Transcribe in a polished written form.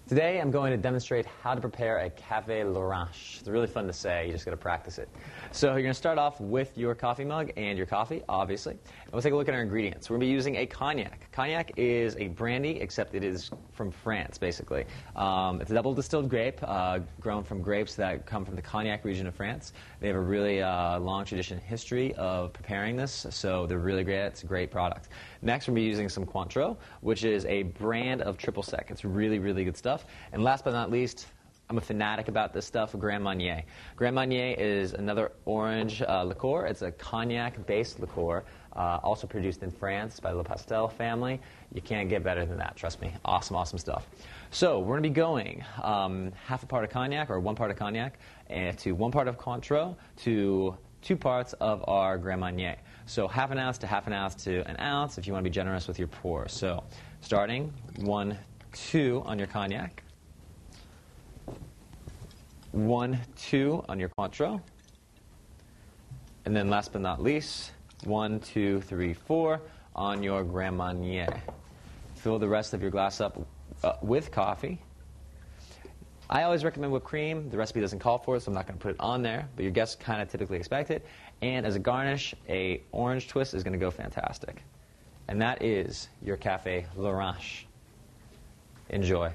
Today I'm going to demonstrate how to prepare a Café L'Orange. It's really fun to say, you just got to practice it. So you're going to start off with your coffee mug and your coffee, obviously. And we'll take a look at our ingredients. We're going to be using a cognac. Cognac is a brandy, except it is from France, basically. It's a double distilled grape, grown from grapes that come from the Cognac region of France. They have a really long tradition history of preparing this, so they're really great. It's a great product. Next, we're going to be using some Cointreau, which is a brand of triple sec. It's really, really good stuff. And last but not least, I'm a fanatic about this stuff, Grand Marnier. Grand Marnier is another orange liqueur. It's a cognac-based liqueur, also produced in France by Le Pastel family. You can't get better than that, trust me. Awesome, awesome stuff. So we're going to be going half a part of cognac, or 1 part of cognac, and to 1 part of Cointreau, to 2 parts of our Grand Marnier. So half an ounce to half an ounce to an ounce if you want to be generous with your pour. So starting 1, 2 on your cognac, 1, 2 on your Cointreau, and then last but not least, 1, 2, 3, 4 on your Grand Marnier. Fill the rest of your glass up with coffee. I always recommend whipped cream. The recipe doesn't call for it, so I'm not going to put it on there, but your guests kind of typically expect it. And as a garnish, a orange twist is going to go fantastic. And that is your Café L'Orange. Enjoy.